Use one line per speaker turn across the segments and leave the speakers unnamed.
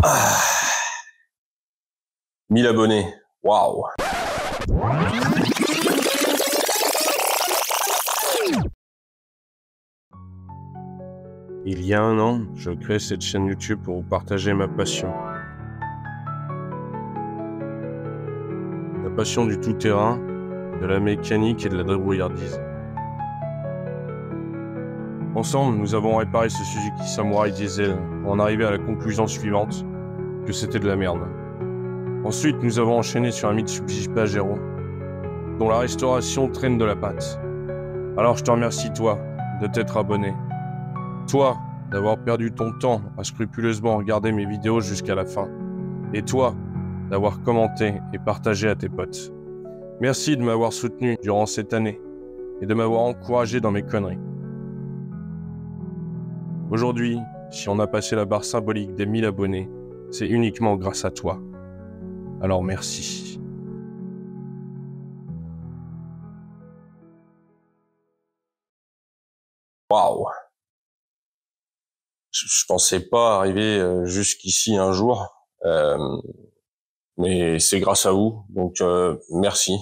Ah. 1000 abonnés. Waouh. Il y a 1 an, je crée cette chaîne YouTube pour vous partager ma passion. La passion du tout-terrain, de la mécanique et de la débrouillardise. Ensemble, nous avons réparé ce Suzuki Samurai diesel pour en arriver à la conclusion suivante, que c'était de la merde. Ensuite, nous avons enchaîné sur un Mitsubishi Pajero, dont la restauration traîne de la patte. Alors je te remercie toi, de t'être abonné. Toi, d'avoir perdu ton temps à scrupuleusement regarder mes vidéos jusqu'à la fin. Et toi, d'avoir commenté et partagé à tes potes. Merci de m'avoir soutenu durant cette année et de m'avoir encouragé dans mes conneries. Aujourd'hui, si on a passé la barre symbolique des 1000 abonnés, c'est uniquement grâce à toi. Alors merci. Waouh! Je pensais pas arriver jusqu'ici un jour, mais c'est grâce à vous, donc merci.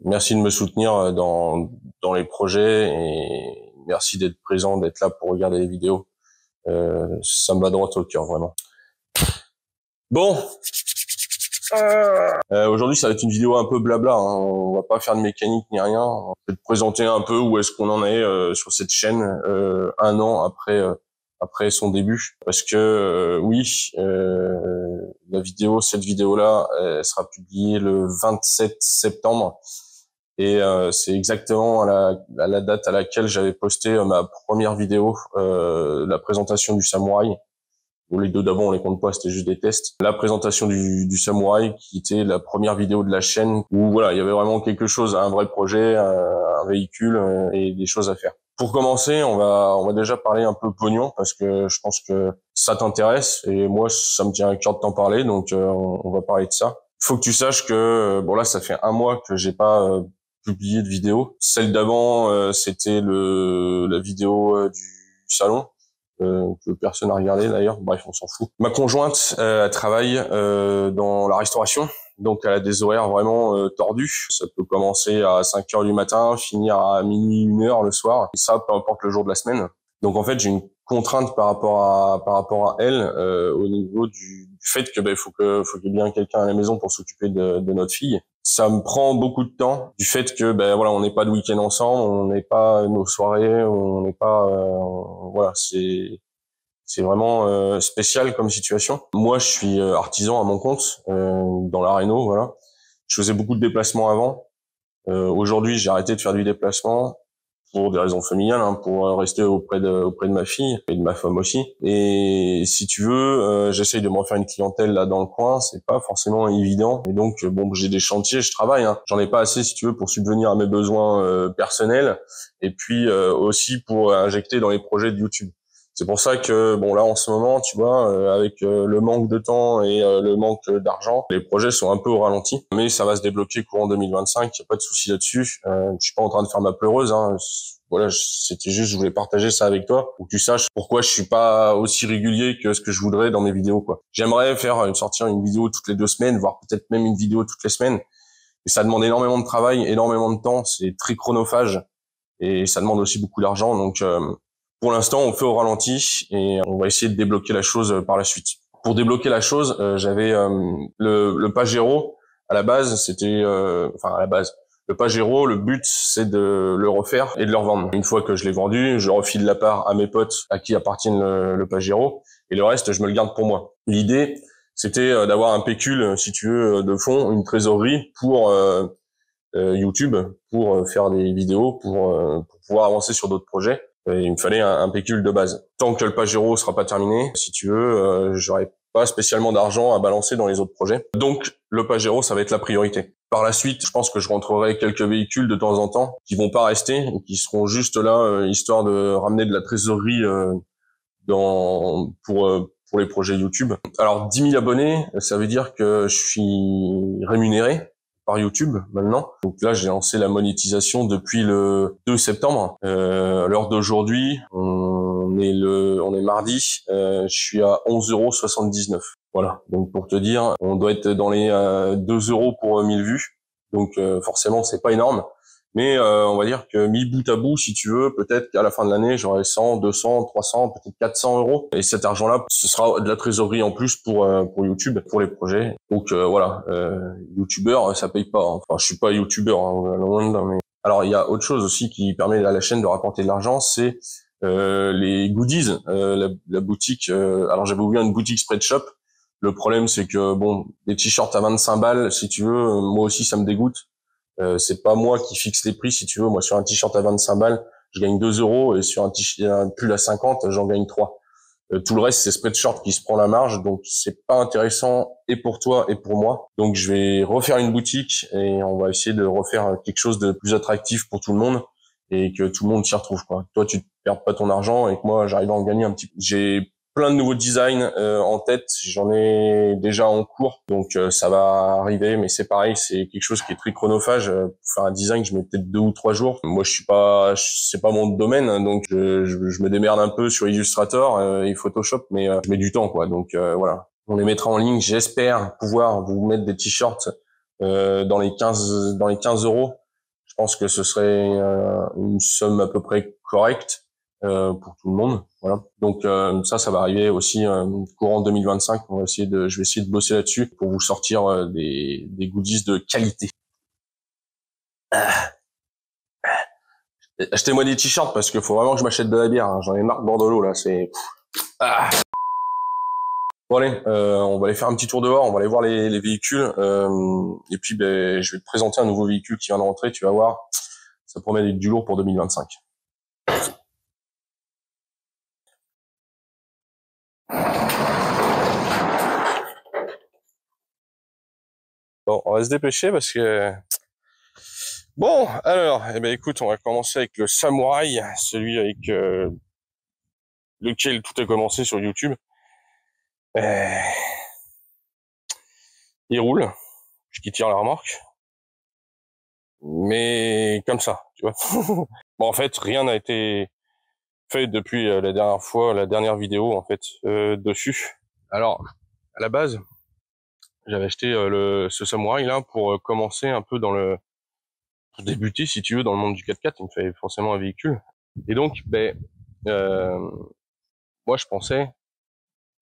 Merci de me soutenir dans les projets et merci d'être présent, d'être là pour regarder les vidéos. Ça me va droit au cœur, vraiment. Bon, aujourd'hui ça va être une vidéo un peu blabla, hein. On va pas faire de mécanique ni rien. On va te présenter un peu où est-ce qu'on en est sur cette chaîne 1 an après son début, parce que oui, cette vidéo-là, elle sera publiée le 27 septembre, et c'est exactement à la date à laquelle j'avais posté ma première vidéo, la présentation du Samouraï. Bon, les deux d'avant, on les compte pas, c'était juste des tests. La présentation du Samouraï, qui était la première vidéo de la chaîne, où voilà, il y avait vraiment quelque chose, un vrai projet, un véhicule et des choses à faire. Pour commencer, on va déjà parler un peu pognon, parce que je pense que ça t'intéresse, et moi, ça me tient à cœur de t'en parler, donc on va parler de ça. Il faut que tu saches que, bon là, ça fait 1 mois que j'ai pas publié de vidéo. Celle d'avant, c'était la vidéo du salon, que personne n'a regardé d'ailleurs, bref, on s'en fout. Ma conjointe elle travaille dans la restauration, donc elle a des horaires vraiment tordus. Ça peut commencer à 5h du matin, finir à minuit, 1h le soir, et ça peu importe le jour de la semaine. Donc en fait j'ai une contrainte par rapport à elle au niveau du fait que faut qu'il y ait bien quelqu'un à la maison pour s'occuper de notre fille. Ça me prend beaucoup de temps, du fait que voilà, on n'est pas de week-end ensemble, on n'est pas nos soirées, on n'est pas voilà, c'est vraiment spécial comme situation. Moi, je suis artisan à mon compte dans la réno, voilà. Je faisais beaucoup de déplacements avant. Aujourd'hui, j'ai arrêté de faire du déplacement pour des raisons familiales, hein, pour rester auprès de ma fille et de ma femme aussi. Et si tu veux, j'essaye de me refaire une clientèle là dans le coin, c'est pas forcément évident. Et donc bon, j'ai des chantiers, je travaille, hein. J'en ai pas assez si tu veux pour subvenir à mes besoins personnels, et puis aussi pour injecter dans les projets de YouTube. C'est pour ça que bon là en ce moment, tu vois, avec le manque de temps et le manque d'argent, les projets sont un peu au ralenti. Mais ça va se débloquer courant 2025, y a pas de souci là-dessus. Je suis pas en train de faire ma pleureuse, hein. Voilà, c'était juste, je voulais partager ça avec toi, pour que tu saches pourquoi je suis pas aussi régulier que ce que je voudrais dans mes vidéos, quoi. J'aimerais sortir une vidéo toutes les 2 semaines, voire peut-être même une vidéo toutes les semaines. Mais ça demande énormément de travail, énormément de temps, c'est très chronophage, et ça demande aussi beaucoup d'argent, donc pour l'instant, on fait au ralenti et on va essayer de débloquer la chose par la suite. Pour débloquer la chose, j'avais le Pajero. À la base, c'était, le Pajero, le but, c'est de le refaire et de le revendre. Une fois que je l'ai vendu, je refile la part à mes potes à qui appartient le Pajero, et le reste, je me le garde pour moi. L'idée, c'était d'avoir un pécule, si tu veux, de fond, une trésorerie pour YouTube, pour faire des vidéos, pour pouvoir avancer sur d'autres projets. Et il me fallait un pécule de base. Tant que le Pajero sera pas terminé, si tu veux, j'aurai pas spécialement d'argent à balancer dans les autres projets. Donc, le Pajero, ça va être la priorité. Par la suite, je pense que je rentrerai quelques véhicules de temps en temps qui vont pas rester et qui seront juste là, histoire de ramener de la trésorerie pour les projets YouTube. Alors, 10 000 abonnés, ça veut dire que je suis rémunéré par YouTube maintenant. Donc là, j'ai lancé la monétisation depuis le 2 septembre. À l'heure d'aujourd'hui, on on est mardi, je suis à 11,79 €. Voilà. Donc pour te dire, on doit être dans les 2 € pour 1000 vues. Donc forcément, c'est pas énorme. Mais on va dire que mis bout à bout, si tu veux, peut-être qu'à la fin de l'année, j'aurai 100, 200, 300, peut-être 400 €. Et cet argent-là, ce sera de la trésorerie en plus pour YouTube, pour les projets. Donc voilà, YouTubeur, ça paye pas. Enfin, je suis pas YouTubeur, hein, loin de là, mais... Alors il y a autre chose aussi qui permet à la chaîne de rapporter de l'argent, c'est les goodies, la boutique. Alors j'avais ouvert une boutique Spreadshop. Le problème, c'est que bon, des t-shirts à 25 balles, si tu veux, moi aussi ça me dégoûte. C'est pas moi qui fixe les prix, si tu veux. Moi, sur un t-shirt à 25 balles, je gagne 2 € et sur un pull à 50, j'en gagne 3. Tout le reste, c'est Spreadshop qui se prend la marge, donc c'est pas intéressant et pour toi et pour moi. Donc je vais refaire une boutique et on va essayer de refaire quelque chose de plus attractif pour tout le monde et que tout le monde s'y retrouve, quoi. Toi, tu perds pas ton argent et que moi, j'arrive à en gagner un petit peu. J'ai plein de nouveaux designs en tête, j'en ai déjà en cours, donc ça va arriver, mais c'est pareil, c'est quelque chose qui est très chronophage. Pour faire un design, je mets peut-être 2 ou 3 jours. Moi, c'est pas mon domaine, hein, donc je me démerde un peu sur Illustrator et Photoshop, mais je mets du temps, quoi. Donc voilà, on les mettra en ligne. J'espère pouvoir vous mettre des t-shirts dans les 15 €. Je pense que ce serait une somme à peu près correcte pour tout le monde. Voilà. Donc ça va arriver aussi courant 2025. Je vais essayer de bosser là-dessus pour vous sortir des goodies de qualité. Achetez-moi des t-shirts parce qu'il faut vraiment que je m'achète de la bière, hein. J'en ai marre de Bordeaux là. C'est Bon allez, on va aller faire un petit tour dehors. On va aller voir les véhicules. Et puis je vais te présenter un nouveau véhicule qui vient de rentrer. Tu vas voir, ça promet d'être du lourd pour 2025. Bon, on va se dépêcher parce que... Bon, alors, écoute, on va commencer avec le Samouraï, celui avec lequel tout a commencé sur YouTube. Il roule, puisqu'il tire la remorque. Mais comme ça, tu vois. Bon, en fait, rien n'a été fait depuis la dernière vidéo, en fait, dessus. Alors, à la base, j'avais acheté ce Samouraï là pour commencer un peu pour débuter, si tu veux, dans le monde du 4x4. Il me fallait forcément un véhicule. Et donc, moi, je pensais,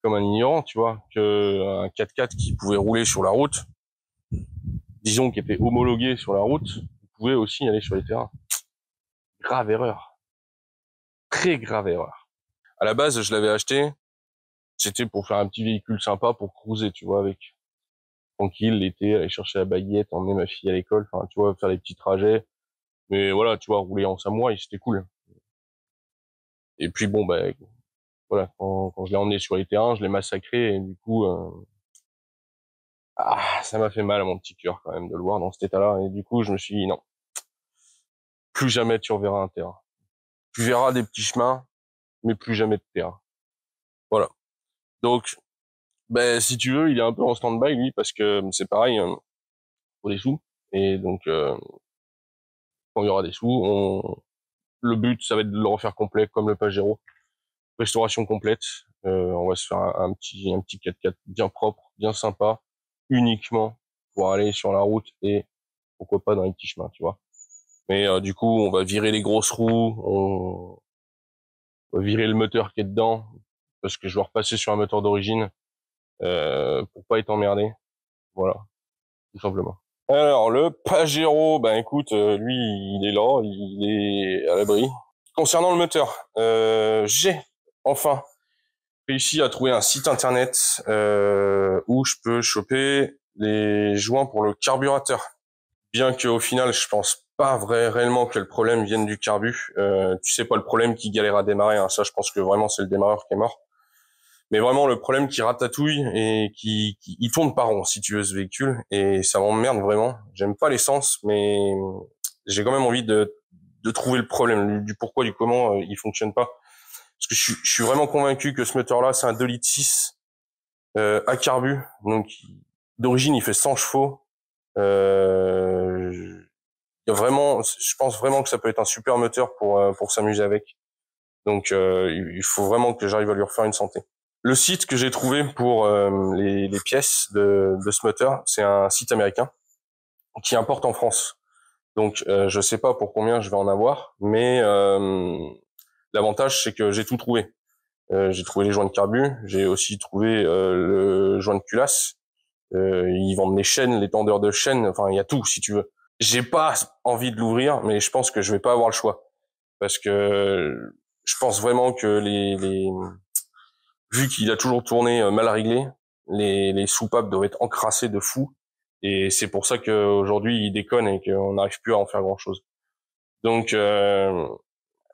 comme un ignorant, tu vois, que un 4x4 qui pouvait rouler sur la route, disons qui était homologué sur la route, pouvait aussi aller sur les terrains. Grave erreur. Très grave erreur. À la base, je l'avais acheté, c'était pour faire un petit véhicule sympa pour cruiser, tu vois, avec tranquille l'été, aller chercher la baguette, emmener ma fille à l'école, enfin, tu vois, faire des petits trajets. Mais voilà, tu vois, rouler en samouraï, c'était cool. Et puis bon, voilà, quand je l'ai emmené sur les terrains, je l'ai massacré et du coup, ça m'a fait mal à mon petit cœur quand même de le voir dans cet état-là. Et du coup, je me suis dit non, plus jamais tu reverras un terrain. Tu verras des petits chemins, mais plus jamais de terrain. Voilà. Donc, si tu veux, il est un peu en stand-by lui parce que c'est pareil, pour des sous. Et donc, quand il y aura des sous, le but, ça va être de le refaire complet comme le Pajero. Restauration complète. On va se faire un petit 4x4 bien propre, bien sympa, uniquement pour aller sur la route et pourquoi pas dans les petits chemins, tu vois. Mais du coup, on va virer les grosses roues, on va virer le moteur qui est dedans parce que je dois repasser sur un moteur d'origine pour pas être emmerdé. Voilà, tout simplement. Alors le Pajero, écoute, lui il est là, il est à l'abri. Concernant le moteur, j'ai enfin réussi à trouver un site internet où je peux choper les joints pour le carburateur. Bien qu'au final, je pense pas réellement que le problème vienne du carbu. Tu sais pas le problème qui galère à démarrer, hein. Ça, je pense que vraiment c'est le démarreur qui est mort. Mais vraiment le problème qui ratatouille et il tourne pas rond, si tu veux, ce véhicule. Et ça m'emmerde vraiment. J'aime pas l'essence, mais j'ai quand même envie de trouver le problème, du pourquoi, du comment il fonctionne pas. Parce que je suis vraiment convaincu que ce moteur-là, c'est un 2,6 litres à carbu. Donc, d'origine, il fait 100 chevaux. Il y a vraiment, je pense vraiment que ça peut être un super moteur pour s'amuser avec. Donc il faut vraiment que j'arrive à lui refaire une santé. Le site que j'ai trouvé pour les pièces de ce moteur, c'est un site américain qui importe en France. Donc je sais pas pour combien je vais en avoir, mais l'avantage c'est que j'ai tout trouvé. J'ai trouvé les joints de carbu, j'ai aussi trouvé le joint de culasse. Ils vendent les chaînes, les tendeurs de chaînes, enfin il y a tout si tu veux. J'ai pas envie de l'ouvrir, mais je pense que je vais pas avoir le choix parce que je pense vraiment que vu qu'il a toujours tourné mal réglé, les soupapes doivent être encrassées de fou. Et c'est pour ça qu'aujourd'hui il déconne et qu'on n'arrive plus à en faire grand chose. Donc je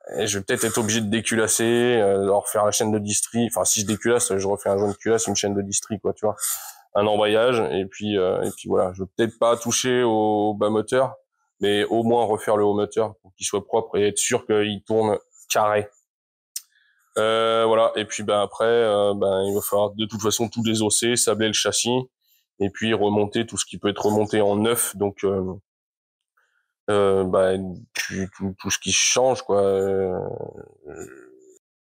vais peut-être être obligé de déculasser, de refaire la chaîne de distri. Enfin si je déculasse, je refais un joint de culasse, une chaîne de distri, quoi, tu vois. Un embrayage et puis voilà. Je vais peut-être pas toucher au bas moteur, mais au moins refaire le haut moteur pour qu'il soit propre et être sûr qu'il tourne carré. Voilà. Et puis après, il va falloir de toute façon tout désosser, sabler le châssis et puis remonter tout ce qui peut être remonté en neuf. Donc tout ce qui change, quoi.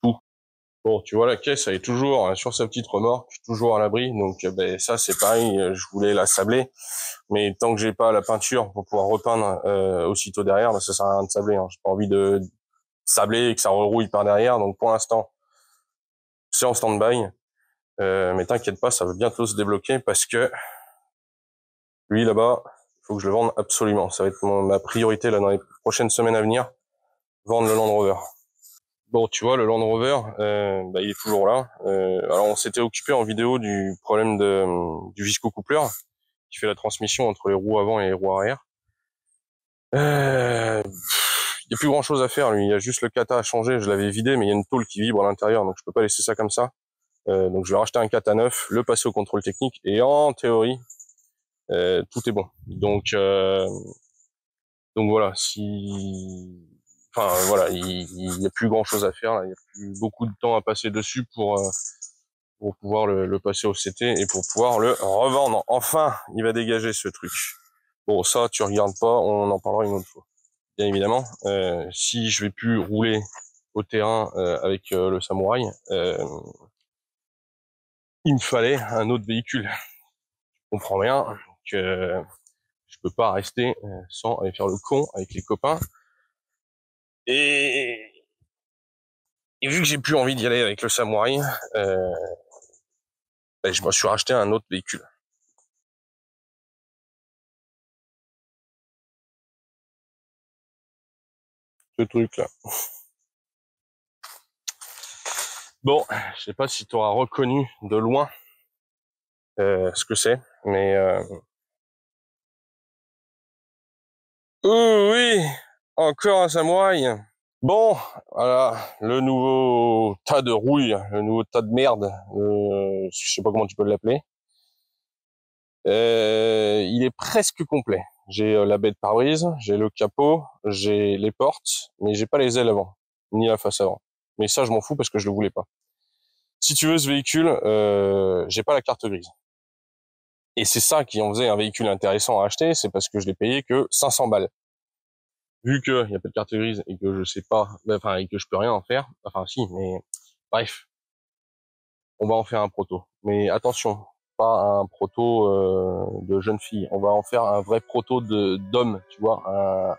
Tout. Bon, tu vois, la caisse, elle est toujours sur sa petite remorque, toujours à l'abri. Donc ça, c'est pareil. Je voulais la sabler, mais tant que j'ai pas la peinture pour pouvoir repeindre aussitôt derrière, ça sert à rien de sabler. Hein. J'ai pas envie de sabler et que ça rerouille par derrière. Donc pour l'instant, c'est en stand-by. Mais t'inquiète pas, ça va bientôt se débloquer parce que lui là-bas, il faut que je le vende absolument. Ça va être ma priorité là dans les prochaines semaines à venir, vendre le Land Rover. Bon, tu vois, le Land Rover, il est toujours là. Alors, on s'était occupé en vidéo du problème du visco-coupleur qui fait la transmission entre les roues avant et les roues arrière. Il y a plus grand-chose à faire, lui. Il y a juste le kata à changer. Je l'avais vidé, mais il y a une tôle qui vibre à l'intérieur, donc je peux pas laisser ça comme ça. Donc, je vais racheter un kata neuf, le passer au contrôle technique, et en théorie, tout est bon. Donc voilà, voilà, il y a plus grand chose à faire là. Il y a plus beaucoup de temps à passer dessus pour pouvoir le passer au CT et pour pouvoir le revendre. Enfin, il va dégager ce truc. Bon, ça, tu regardes pas, on en parlera une autre fois. Bien évidemment, si je vais plus rouler au terrain avec le Samouraï, il me fallait un autre véhicule. Je comprends bien que je peux pas rester sans aller faire le con avec les copains. Et vu que j'ai plus envie d'y aller avec le Samouraï, je me suis racheté un autre véhicule. Ce truc là. Bon, je sais pas si tu auras reconnu de loin ce que c'est, mais oh oui, encore un Samouraï. Bon, voilà, le nouveau tas de rouille, le nouveau tas de merde, je sais pas comment tu peux l'appeler. Il est presque complet. J'ai la baie de pare-brise, j'ai le capot, j'ai les portes, mais j'ai pas les ailes avant, ni la face avant. Mais ça, je m'en fous parce que je le voulais pas. Si tu veux ce véhicule, j'ai pas la carte grise. Et c'est ça qui en faisait un véhicule intéressant à acheter, c'est parce que je l'ai payé que 500 balles. Vu que il y a pas de carte grise et que je sais pas, et que je peux rien en faire, si, mais bref, on va en faire un proto. Mais attention, pas un proto de jeune fille, on va en faire un vrai proto d'homme, tu vois,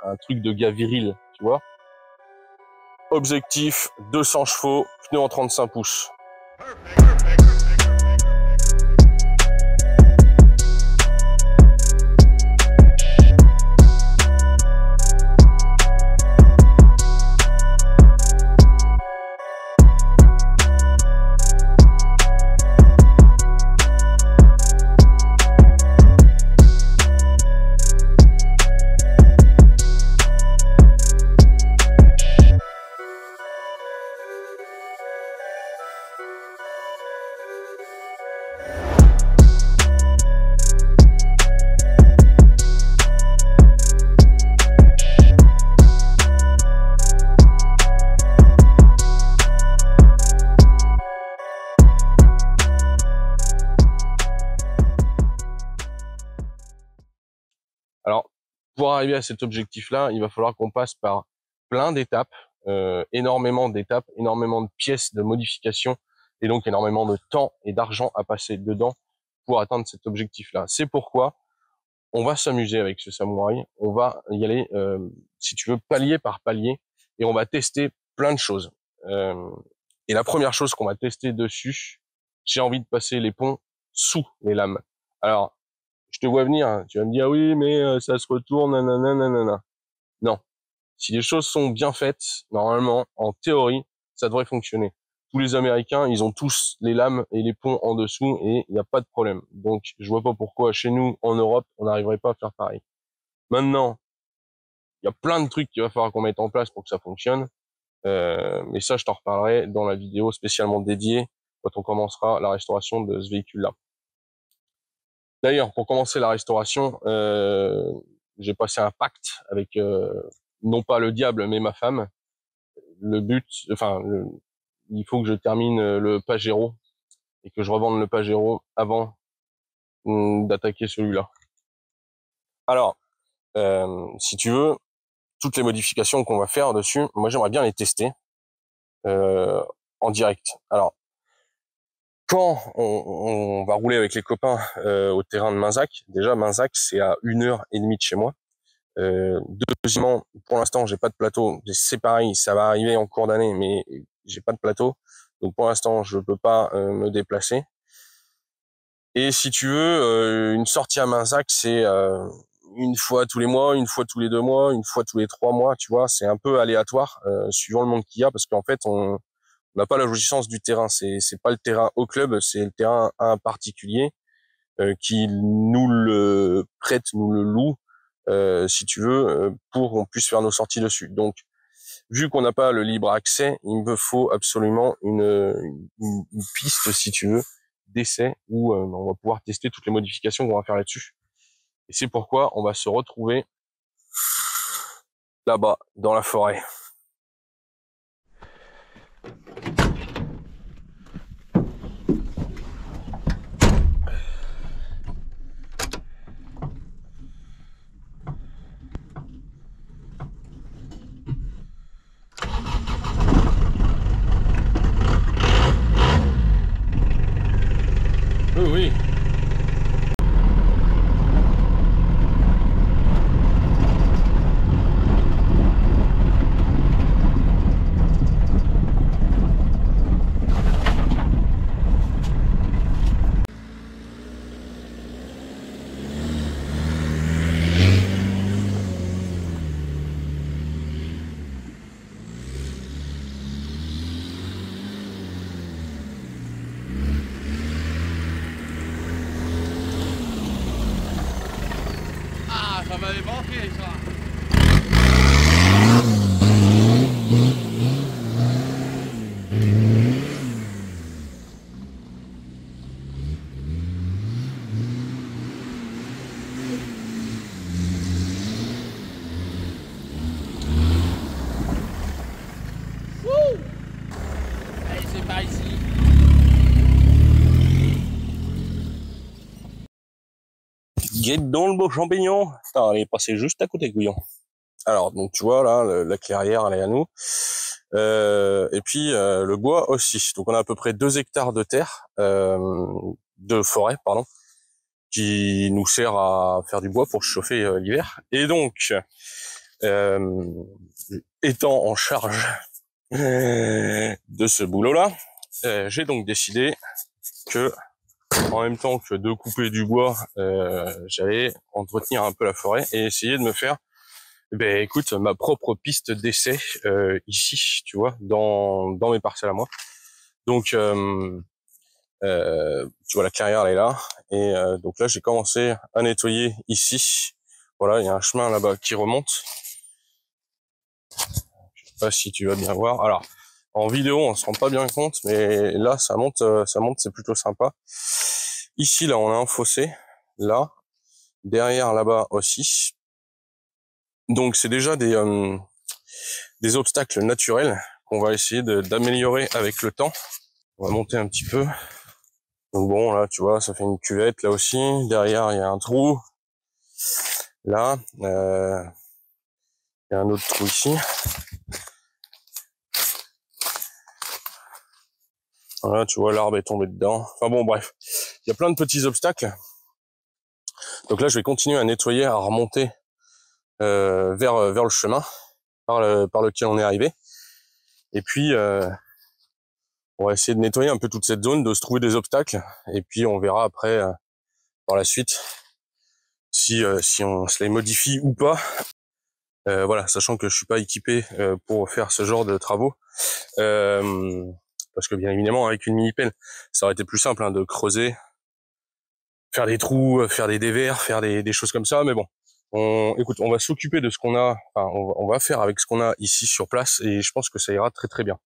un truc de gars viril, tu vois. Objectif 200 chevaux, pneus en 35 pouces. Alors, pour arriver à cet objectif-là, il va falloir qu'on passe par plein d'étapes énormément d'étapes, énormément de pièces, de modifications, et donc énormément de temps et d'argent à passer dedans pour atteindre cet objectif-là. C'est pourquoi on va s'amuser avec ce samouraï, on va y aller, si tu veux, palier par palier, et on va tester plein de choses. Et la première chose qu'on va tester dessus, j'ai envie de passer les ponts sous les lames. Alors, je te vois venir, hein, tu vas me dire, ah oui, mais ça se retourne, nanana, nanana. Non. Si les choses sont bien faites, normalement, en théorie, ça devrait fonctionner. Tous les Américains, ils ont tous les lames et les ponts en dessous et il n'y a pas de problème. Donc, je vois pas pourquoi chez nous, en Europe, on n'arriverait pas à faire pareil. Maintenant, il y a plein de trucs qu'il va falloir qu'on mette en place pour que ça fonctionne. Mais ça, je t'en reparlerai dans la vidéo spécialement dédiée quand on commencera la restauration de ce véhicule-là. D'ailleurs, pour commencer la restauration, j'ai passé un pacte avec non pas le diable, mais ma femme. Le but, enfin, il faut que je termine le Pajero et que je revende le Pajero avant d'attaquer celui-là. Alors, si tu veux, toutes les modifications qu'on va faire dessus, moi j'aimerais bien les tester en direct. Alors, quand on va rouler avec les copains au terrain de Minzac, déjà Minzac c'est à 1h30 de chez moi. Deuxièmement, pour l'instant j'ai pas de plateau, c'est pareil, ça va arriver en cours d'année, mais j'ai pas de plateau, donc pour l'instant je peux pas me déplacer. Et si tu veux, une sortie à Minzac, c'est une fois tous les mois, une fois tous les 2 mois, une fois tous les 3 mois, tu vois, c'est un peu aléatoire suivant le monde qu'il y a, parce qu'en fait on n'a pas la jouissance du terrain, c'est pas le terrain au club, c'est le terrain à un particulier qui nous le prête, nous le loue, si tu veux, pour qu'on puisse faire nos sorties dessus. Donc, vu qu'on n'a pas le libre accès, il me faut absolument une piste, si tu veux, d'essai où on va pouvoir tester toutes les modifications qu'on va faire là-dessus. Et c'est pourquoi on va se retrouver là-bas, dans la forêt. Oui, oui.
Ah, ça m'avait manqué ça. Wouh! Allez, c'est par ici.
Guette dans le beau champignon. Putain, elle est passée juste à côté, couillon. Alors, donc tu vois, là, la clairière, elle est à nous. Et puis, le bois aussi. Donc, on a à peu près 2 hectares de terre, de forêt, pardon, qui nous sert à faire du bois pour chauffer l'hiver. Et donc, étant en charge de ce boulot-là, j'ai donc décidé que, en même temps que de couper du bois, j'allais entretenir un peu la forêt et essayer de me faire, ben écoute, ma propre piste d'essai ici, tu vois, dans mes parcelles à moi. Donc, tu vois, la clairière elle est là, et donc là j'ai commencé à nettoyer ici. Voilà, il y a un chemin là-bas qui remonte. Je sais pas si tu vas bien voir. Alors, en vidéo on se rend pas bien compte, mais là ça monte, c'est plutôt sympa. Ici là on a un fossé, là, derrière là-bas aussi. Donc c'est déjà des obstacles naturels qu'on va essayer d'améliorer avec le temps. On va monter un petit peu. Donc bon, là, tu vois, ça fait une cuvette, là aussi. Derrière, il y a un trou. Là, il y a un autre trou ici. Voilà, tu vois, l'arbre est tombé dedans. Enfin bon, bref, il y a plein de petits obstacles. Donc là, je vais continuer à nettoyer, à remonter vers le chemin par lequel on est arrivé. Et puis, on va essayer de nettoyer un peu toute cette zone, de se trouver des obstacles. Et puis, on verra après, par la suite, si on se les modifie ou pas. Voilà, sachant que je suis pas équipé pour faire ce genre de travaux. Parce que bien évidemment, avec une mini-pelle, ça aurait été plus simple de creuser, faire des trous, faire des dévers, faire des choses comme ça. Mais bon, écoute, on va s'occuper de ce qu'on a, enfin, on va faire avec ce qu'on a ici sur place, et je pense que ça ira très très bien.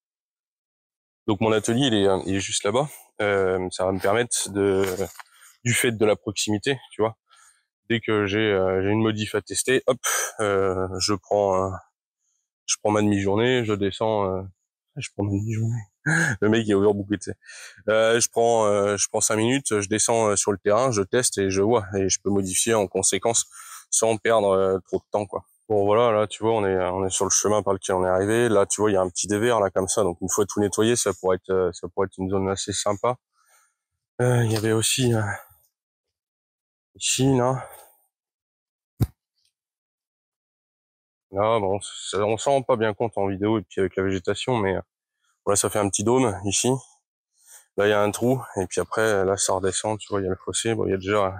Donc mon atelier, il est juste là-bas. Ça va me permettre du fait de la proximité, tu vois. Dès que j'ai une modif à tester, hop, je prends ma demi-journée, je descends, je prends ma demi-journée. Le mec il est overbooké, tu sais. Je prends 5 minutes, je descends sur le terrain, je teste et je vois, et je peux modifier en conséquence sans perdre trop de temps, quoi. Bon voilà, là tu vois, on est sur le chemin par lequel on est arrivé. Là tu vois, il y a un petit dévers là comme ça, donc une fois tout nettoyé, ça pourrait être une zone assez sympa. Il y avait aussi ici là. Là bon, on s'en rend pas bien compte en vidéo et puis avec la végétation, mais voilà, ça fait un petit dôme ici. Là il y a un trou et puis après là ça redescend, tu vois, il y a le fossé. Bon, il y a déjà,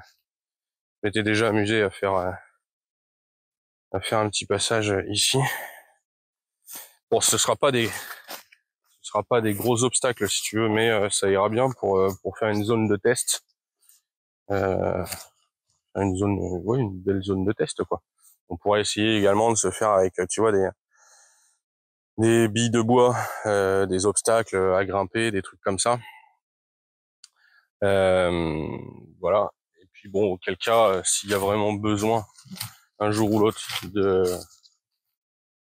je m'étais déjà amusé à faire un petit passage ici. Bon, ce sera pas des gros obstacles si tu veux, mais ça ira bien pour faire une zone de test. Une belle zone de test, quoi. On pourrait essayer également de se faire avec, tu vois, des billes de bois, des obstacles à grimper, des trucs comme ça. Voilà. Et puis bon, auquel cas, s'il y a vraiment besoin, un jour ou l'autre, de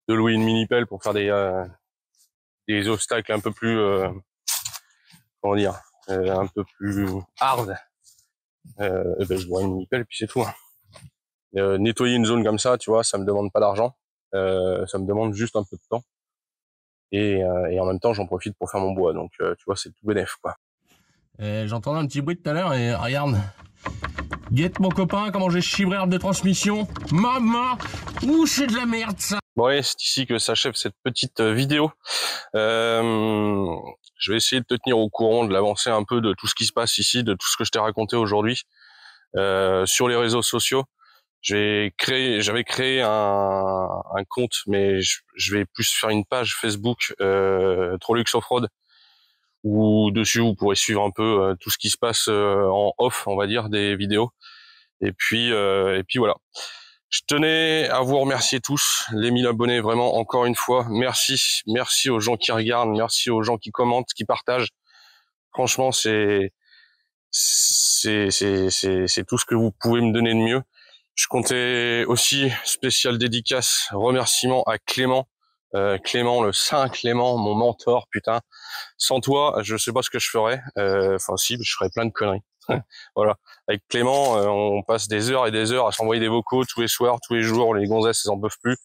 louer une mini-pelle pour faire des obstacles un peu plus, comment dire, un peu plus hard, ben, je louerai une mini-pelle, puis c'est tout. Nettoyer une zone comme ça, tu vois, ça me demande pas d'argent, ça me demande juste un peu de temps. Et en même temps, j'en profite pour faire mon bois. Donc, tu vois, c'est tout bénef, quoi.
J'entendais un petit bruit tout à l'heure et regarde. Guette mon copain, comment j'ai chibré l'arbre de transmission. Maman, ouh, c'est de la merde ça.
Bon, allez, c'est ici que s'achève cette petite vidéo. Je vais essayer de te tenir au courant de l'avancée un peu de tout ce qui se passe ici, de tout ce que je t'ai raconté aujourd'hui sur les réseaux sociaux. J'avais créé un compte, mais je vais plus faire une page Facebook Trolux Offroad, où dessus vous pourrez suivre un peu tout ce qui se passe en off, on va dire, des vidéos. Et puis voilà. Je tenais à vous remercier tous, les 1000 abonnés, vraiment, encore une fois. Merci aux gens qui regardent, merci aux gens qui commentent, qui partagent. Franchement, c'est tout ce que vous pouvez me donner de mieux. Je comptais aussi, spécial dédicace, remerciement à Clément. Clément, le Saint Clément, mon mentor, putain. Sans toi, je sais pas ce que je ferais. Enfin, si, je ferais plein de conneries. Voilà. Avec Clément, on passe des heures et des heures à s'envoyer des vocaux tous les soirs, tous les jours. Les gonzesses, elles en peuvent plus.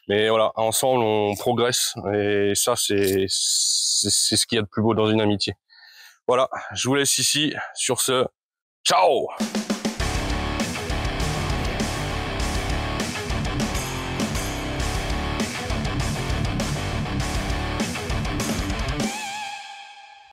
Mais voilà, ensemble, on progresse. Et ça, c'est ce qu'il y a de plus beau dans une amitié. Voilà. Je vous laisse ici. Sur ce, ciao!